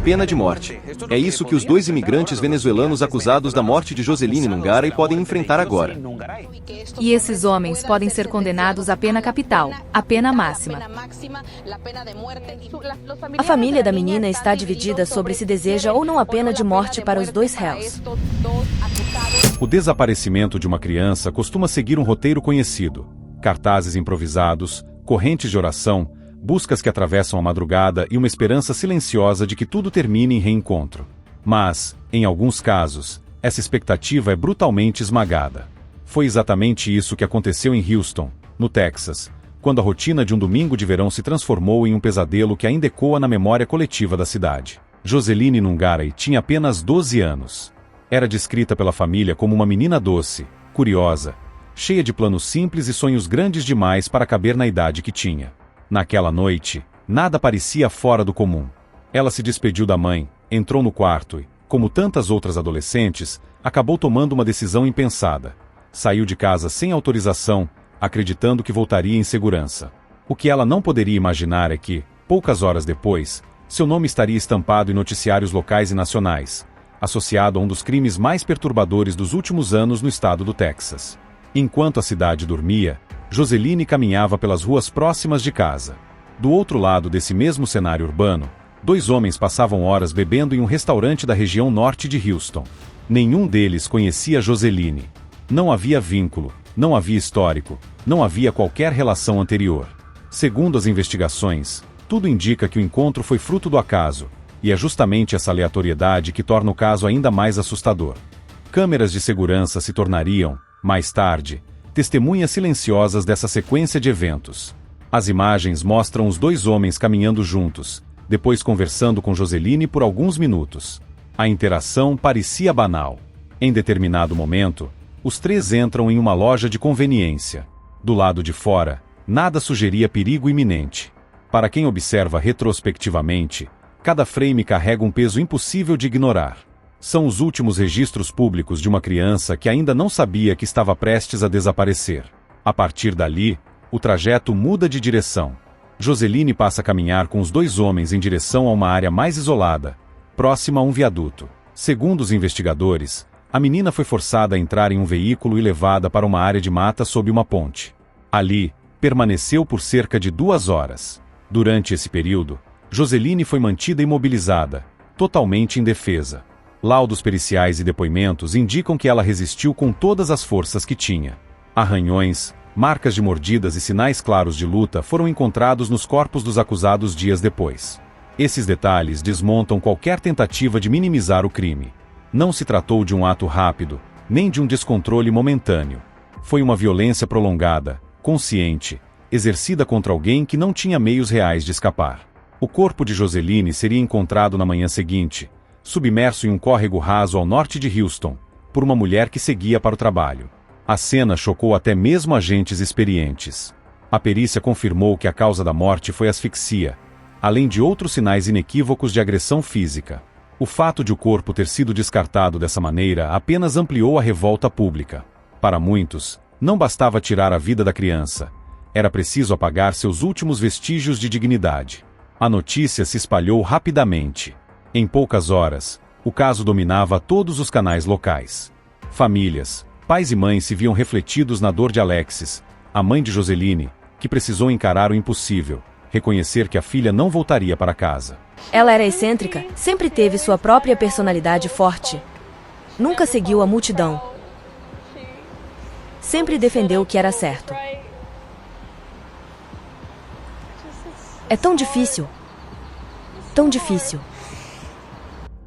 Pena de morte. É isso que os dois imigrantes venezuelanos acusados da morte de Joseline Nungaray podem enfrentar agora. E esses homens podem ser condenados à pena capital, a pena máxima. A família da menina está dividida sobre se deseja ou não a pena de morte para os dois réus. O desaparecimento de uma criança costuma seguir um roteiro conhecido: cartazes improvisados, correntes de oração, buscas que atravessam a madrugada e uma esperança silenciosa de que tudo termine em reencontro. Mas, em alguns casos, essa expectativa é brutalmente esmagada. Foi exatamente isso que aconteceu em Houston, no Texas, quando a rotina de um domingo de verão se transformou em um pesadelo que ainda ecoa na memória coletiva da cidade. Joseline Nungaray tinha apenas 12 anos. Era descrita pela família como uma menina doce, curiosa, cheia de planos simples e sonhos grandes demais para caber na idade que tinha. Naquela noite, nada parecia fora do comum. Ela se despediu da mãe, entrou no quarto e, como tantas outras adolescentes, acabou tomando uma decisão impensada. Saiu de casa sem autorização, acreditando que voltaria em segurança. O que ela não poderia imaginar é que, poucas horas depois, seu nome estaria estampado em noticiários locais e nacionais, associado a um dos crimes mais perturbadores dos últimos anos no estado do Texas. Enquanto a cidade dormia, Joseline caminhava pelas ruas próximas de casa. Do outro lado desse mesmo cenário urbano, dois homens passavam horas bebendo em um restaurante da região norte de Houston. Nenhum deles conhecia Joseline. Não havia vínculo, não havia histórico, não havia qualquer relação anterior. Segundo as investigações, tudo indica que o encontro foi fruto do acaso, e é justamente essa aleatoriedade que torna o caso ainda mais assustador. Câmeras de segurança se tornariam, mais tarde, testemunhas silenciosas dessa sequência de eventos. As imagens mostram os dois homens caminhando juntos, depois conversando com Joseline por alguns minutos. A interação parecia banal. Em determinado momento, os três entram em uma loja de conveniência. Do lado de fora, nada sugeria perigo iminente. Para quem observa retrospectivamente, cada frame carrega um peso impossível de ignorar. São os últimos registros públicos de uma criança que ainda não sabia que estava prestes a desaparecer. A partir dali, o trajeto muda de direção. Joseline passa a caminhar com os dois homens em direção a uma área mais isolada, próxima a um viaduto. Segundo os investigadores, a menina foi forçada a entrar em um veículo e levada para uma área de mata sob uma ponte. Ali, permaneceu por cerca de 2 horas. Durante esse período, Joseline foi mantida imobilizada, totalmente indefesa. Laudos periciais e depoimentos indicam que ela resistiu com todas as forças que tinha. Arranhões, marcas de mordidas e sinais claros de luta foram encontrados nos corpos dos acusados dias depois. Esses detalhes desmontam qualquer tentativa de minimizar o crime. Não se tratou de um ato rápido, nem de um descontrole momentâneo. Foi uma violência prolongada, consciente, exercida contra alguém que não tinha meios reais de escapar. O corpo de Joseline seria encontrado na manhã seguinte, submerso em um córrego raso ao norte de Houston, por uma mulher que seguia para o trabalho. A cena chocou até mesmo agentes experientes. A perícia confirmou que a causa da morte foi asfixia, além de outros sinais inequívocos de agressão física. O fato de o corpo ter sido descartado dessa maneira apenas ampliou a revolta pública. Para muitos, não bastava tirar a vida da criança. Era preciso apagar seus últimos vestígios de dignidade. A notícia se espalhou rapidamente. Em poucas horas, o caso dominava todos os canais locais. Famílias, pais e mães se viam refletidos na dor de Alexis, a mãe de Joseline, que precisou encarar o impossível, reconhecer que a filha não voltaria para casa. Ela era excêntrica, sempre teve sua própria personalidade forte. Nunca seguiu a multidão. Sempre defendeu o que era certo. É tão difícil. Tão difícil.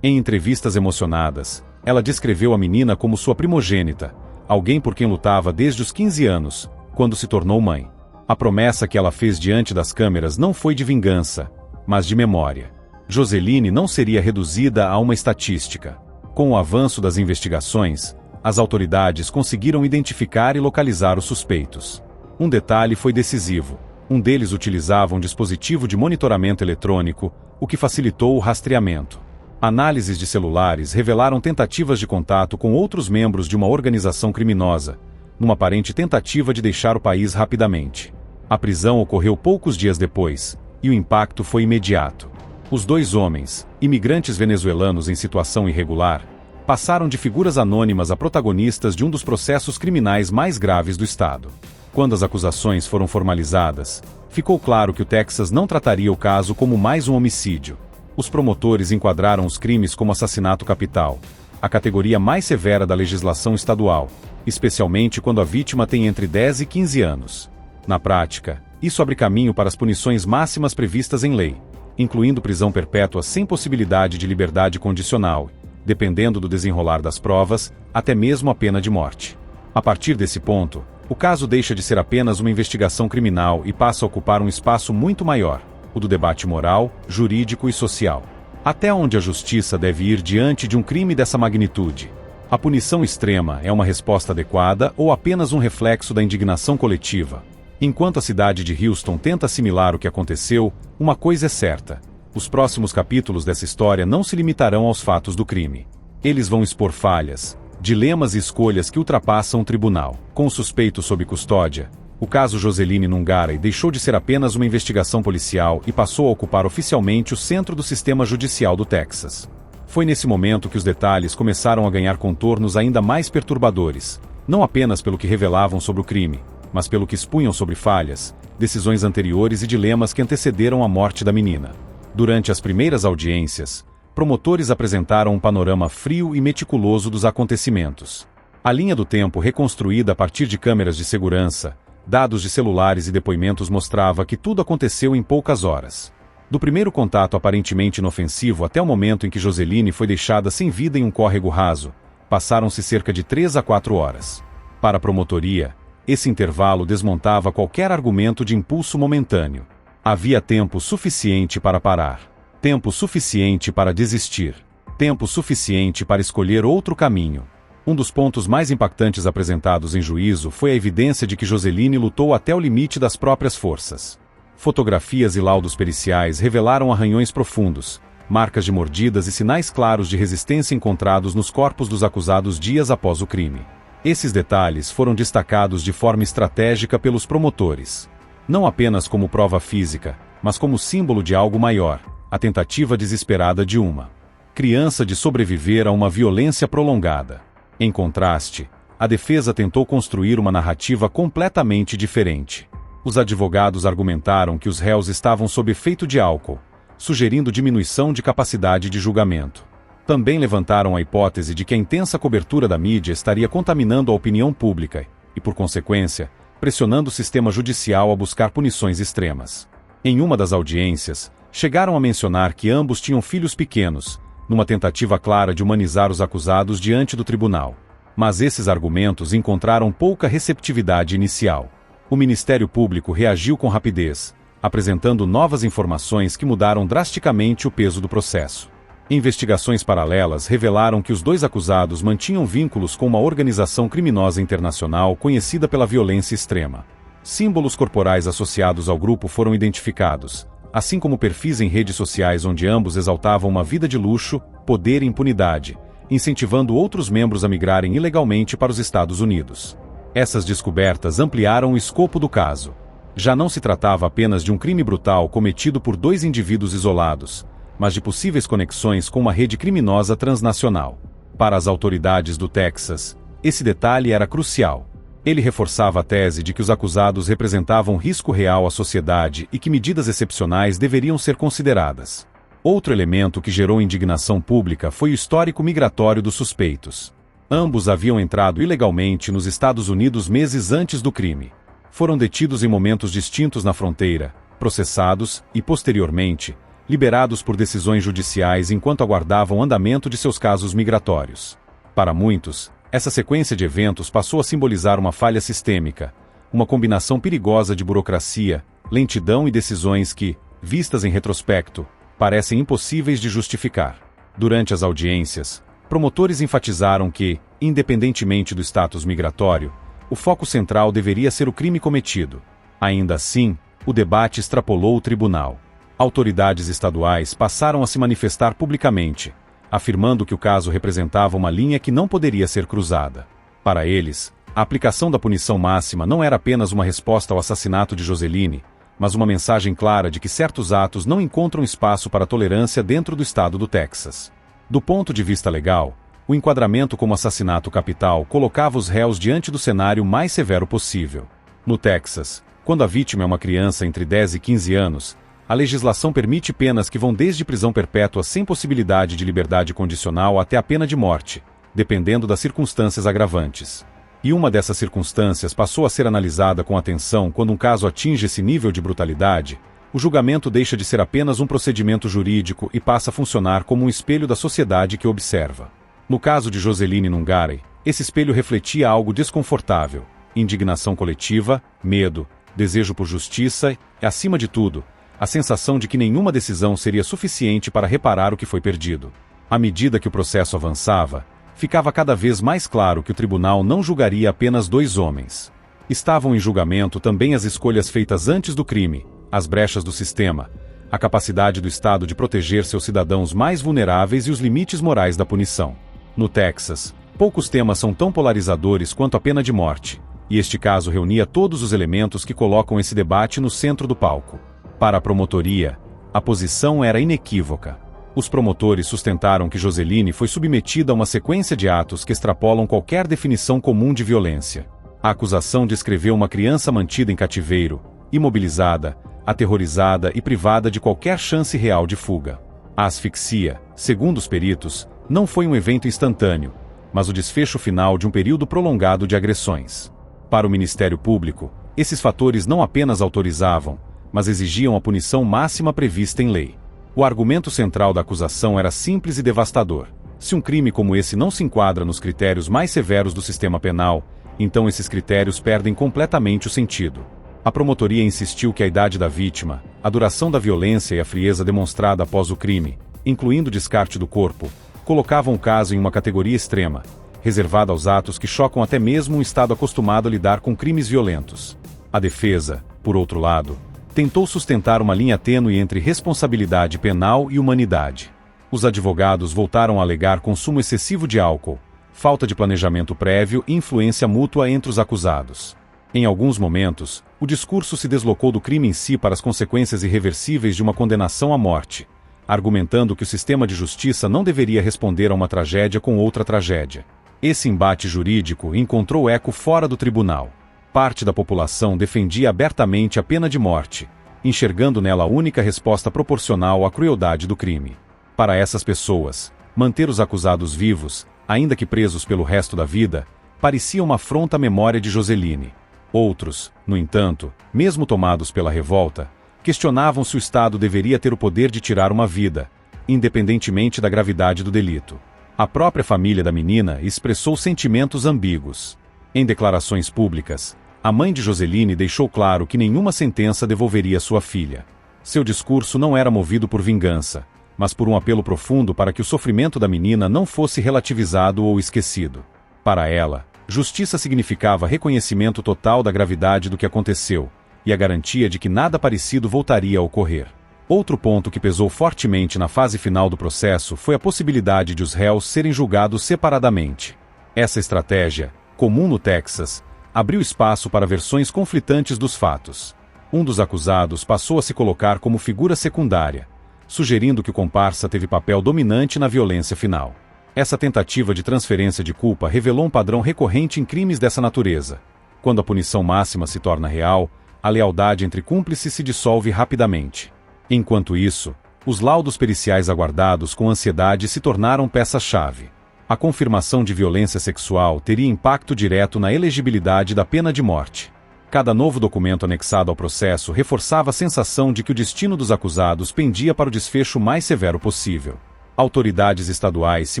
Em entrevistas emocionadas, ela descreveu a menina como sua primogênita, alguém por quem lutava desde os 15 anos, quando se tornou mãe. A promessa que ela fez diante das câmeras não foi de vingança, mas de memória. Joseline não seria reduzida a uma estatística. Com o avanço das investigações, as autoridades conseguiram identificar e localizar os suspeitos. Um detalhe foi decisivo. Um deles utilizava um dispositivo de monitoramento eletrônico, o que facilitou o rastreamento. Análises de celulares revelaram tentativas de contato com outros membros de uma organização criminosa, numa aparente tentativa de deixar o país rapidamente. A prisão ocorreu poucos dias depois, e o impacto foi imediato. Os dois homens, imigrantes venezuelanos em situação irregular, passaram de figuras anônimas a protagonistas de um dos processos criminais mais graves do estado. Quando as acusações foram formalizadas, ficou claro que o Texas não trataria o caso como mais um homicídio. Os promotores enquadraram os crimes como assassinato capital, a categoria mais severa da legislação estadual, especialmente quando a vítima tem entre 10 e 15 anos. Na prática, isso abre caminho para as punições máximas previstas em lei, incluindo prisão perpétua sem possibilidade de liberdade condicional, dependendo do desenrolar das provas, até mesmo a pena de morte. A partir desse ponto, o caso deixa de ser apenas uma investigação criminal e passa a ocupar um espaço muito maior, o do debate moral, jurídico e social. Até onde a justiça deve ir diante de um crime dessa magnitude? A punição extrema é uma resposta adequada ou apenas um reflexo da indignação coletiva? Enquanto a cidade de Houston tenta assimilar o que aconteceu, uma coisa é certa: os próximos capítulos dessa história não se limitarão aos fatos do crime. Eles vão expor falhas, dilemas e escolhas que ultrapassam o tribunal. Com o suspeito sob custódia, o caso Joseline Nungaray deixou de ser apenas uma investigação policial e passou a ocupar oficialmente o centro do sistema judicial do Texas. Foi nesse momento que os detalhes começaram a ganhar contornos ainda mais perturbadores, não apenas pelo que revelavam sobre o crime, mas pelo que expunham sobre falhas, decisões anteriores e dilemas que antecederam a morte da menina. Durante as primeiras audiências, promotores apresentaram um panorama frio e meticuloso dos acontecimentos. A linha do tempo reconstruída a partir de câmeras de segurança, dados de celulares e depoimentos mostrava que tudo aconteceu em poucas horas. Do primeiro contato aparentemente inofensivo até o momento em que Joseline foi deixada sem vida em um córrego raso, passaram-se cerca de 3 a 4 horas. Para a promotoria, esse intervalo desmontava qualquer argumento de impulso momentâneo. Havia tempo suficiente para parar, tempo suficiente para desistir, tempo suficiente para escolher outro caminho. Um dos pontos mais impactantes apresentados em juízo foi a evidência de que Joseline lutou até o limite das próprias forças. Fotografias e laudos periciais revelaram arranhões profundos, marcas de mordidas e sinais claros de resistência encontrados nos corpos dos acusados dias após o crime. Esses detalhes foram destacados de forma estratégica pelos promotores. Não apenas como prova física, mas como símbolo de algo maior, a tentativa desesperada de uma criança de sobreviver a uma violência prolongada. Em contraste, a defesa tentou construir uma narrativa completamente diferente. Os advogados argumentaram que os réus estavam sob efeito de álcool, sugerindo diminuição de capacidade de julgamento. Também levantaram a hipótese de que a intensa cobertura da mídia estaria contaminando a opinião pública e, por consequência, pressionando o sistema judicial a buscar punições extremas. Em uma das audiências, chegaram a mencionar que ambos tinham filhos pequenos, numa tentativa clara de humanizar os acusados diante do tribunal. Mas esses argumentos encontraram pouca receptividade inicial. O Ministério Público reagiu com rapidez, apresentando novas informações que mudaram drasticamente o peso do processo. Investigações paralelas revelaram que os dois acusados mantinham vínculos com uma organização criminosa internacional conhecida pela violência extrema. Símbolos corporais associados ao grupo foram identificados, assim como perfis em redes sociais onde ambos exaltavam uma vida de luxo, poder e impunidade, incentivando outros membros a migrarem ilegalmente para os Estados Unidos. Essas descobertas ampliaram o escopo do caso. Já não se tratava apenas de um crime brutal cometido por dois indivíduos isolados, mas de possíveis conexões com uma rede criminosa transnacional. Para as autoridades do Texas, esse detalhe era crucial. Ele reforçava a tese de que os acusados representavam risco real à sociedade e que medidas excepcionais deveriam ser consideradas. Outro elemento que gerou indignação pública foi o histórico migratório dos suspeitos. Ambos haviam entrado ilegalmente nos Estados Unidos meses antes do crime. Foram detidos em momentos distintos na fronteira, processados e, posteriormente, liberados por decisões judiciais enquanto aguardavam o andamento de seus casos migratórios. Para muitos, essa sequência de eventos passou a simbolizar uma falha sistêmica, uma combinação perigosa de burocracia, lentidão e decisões que, vistas em retrospecto, parecem impossíveis de justificar. Durante as audiências, promotores enfatizaram que, independentemente do status migratório, o foco central deveria ser o crime cometido. Ainda assim, o debate extrapolou o tribunal. Autoridades estaduais passaram a se manifestar publicamente, afirmando que o caso representava uma linha que não poderia ser cruzada. Para eles, a aplicação da punição máxima não era apenas uma resposta ao assassinato de Joseline, mas uma mensagem clara de que certos atos não encontram espaço para tolerância dentro do estado do Texas. Do ponto de vista legal, o enquadramento como assassinato capital colocava os réus diante do cenário mais severo possível. No Texas, quando a vítima é uma criança entre 10 e 15 anos, a legislação permite penas que vão desde prisão perpétua sem possibilidade de liberdade condicional até a pena de morte, dependendo das circunstâncias agravantes. E uma dessas circunstâncias passou a ser analisada com atenção quando um caso atinge esse nível de brutalidade. O julgamento deixa de ser apenas um procedimento jurídico e passa a funcionar como um espelho da sociedade que observa. No caso de Joseline Nungaray, esse espelho refletia algo desconfortável: indignação coletiva, medo, desejo por justiça e, acima de tudo, a sensação de que nenhuma decisão seria suficiente para reparar o que foi perdido. À medida que o processo avançava, ficava cada vez mais claro que o tribunal não julgaria apenas 2 homens. Estavam em julgamento também as escolhas feitas antes do crime, as brechas do sistema, a capacidade do Estado de proteger seus cidadãos mais vulneráveis e os limites morais da punição. No Texas, poucos temas são tão polarizadores quanto a pena de morte, e este caso reunia todos os elementos que colocam esse debate no centro do palco. Para a promotoria, a posição era inequívoca. Os promotores sustentaram que Joseline foi submetida a uma sequência de atos que extrapolam qualquer definição comum de violência. A acusação descreveu uma criança mantida em cativeiro, imobilizada, aterrorizada e privada de qualquer chance real de fuga. A asfixia, segundo os peritos, não foi um evento instantâneo, mas o desfecho final de um período prolongado de agressões. Para o Ministério Público, esses fatores não apenas autorizavam, mas exigiam a punição máxima prevista em lei. O argumento central da acusação era simples e devastador: se um crime como esse não se enquadra nos critérios mais severos do sistema penal, então esses critérios perdem completamente o sentido. A promotoria insistiu que a idade da vítima, a duração da violência e a frieza demonstrada após o crime, incluindo o descarte do corpo, colocavam o caso em uma categoria extrema, reservada aos atos que chocam até mesmo um Estado acostumado a lidar com crimes violentos. A defesa, por outro lado, tentou sustentar uma linha tênue entre responsabilidade penal e humanidade. Os advogados voltaram a alegar consumo excessivo de álcool, falta de planejamento prévio e influência mútua entre os acusados. Em alguns momentos, o discurso se deslocou do crime em si para as consequências irreversíveis de uma condenação à morte, argumentando que o sistema de justiça não deveria responder a uma tragédia com outra tragédia. Esse embate jurídico encontrou eco fora do tribunal. Parte da população defendia abertamente a pena de morte, enxergando nela a única resposta proporcional à crueldade do crime. Para essas pessoas, manter os acusados vivos, ainda que presos pelo resto da vida, parecia uma afronta à memória de Joseline. Outros, no entanto, mesmo tomados pela revolta, questionavam se o Estado deveria ter o poder de tirar uma vida, independentemente da gravidade do delito. A própria família da menina expressou sentimentos ambíguos. Em declarações públicas, a mãe de Joseline deixou claro que nenhuma sentença devolveria sua filha. Seu discurso não era movido por vingança, mas por um apelo profundo para que o sofrimento da menina não fosse relativizado ou esquecido. Para ela, justiça significava reconhecimento total da gravidade do que aconteceu, e a garantia de que nada parecido voltaria a ocorrer. Outro ponto que pesou fortemente na fase final do processo foi a possibilidade de os réus serem julgados separadamente. Essa estratégia, comum no Texas, abriu espaço para versões conflitantes dos fatos. Um dos acusados passou a se colocar como figura secundária, sugerindo que o comparsa teve papel dominante na violência final. Essa tentativa de transferência de culpa revelou um padrão recorrente em crimes dessa natureza. Quando a punição máxima se torna real, a lealdade entre cúmplices se dissolve rapidamente. Enquanto isso, os laudos periciais aguardados com ansiedade se tornaram peça-chave. A confirmação de violência sexual teria impacto direto na elegibilidade da pena de morte. Cada novo documento anexado ao processo reforçava a sensação de que o destino dos acusados pendia para o desfecho mais severo possível. Autoridades estaduais se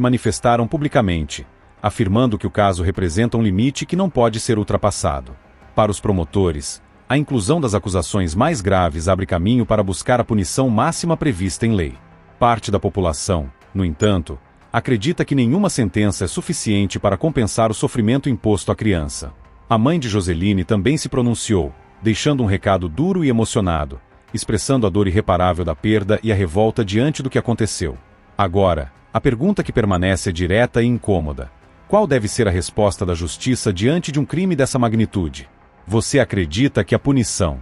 manifestaram publicamente, afirmando que o caso representa um limite que não pode ser ultrapassado. Para os promotores, a inclusão das acusações mais graves abre caminho para buscar a punição máxima prevista em lei. Parte da população, no entanto, acredita que nenhuma sentença é suficiente para compensar o sofrimento imposto à criança. A mãe de Joseline também se pronunciou, deixando um recado duro e emocionado, expressando a dor irreparável da perda e a revolta diante do que aconteceu. Agora, a pergunta que permanece é direta e incômoda. Qual deve ser a resposta da justiça diante de um crime dessa magnitude? Você acredita que a punição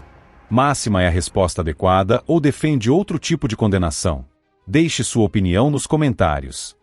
Máxima é a resposta adequada ou defende outro tipo de condenação? Deixe sua opinião nos comentários.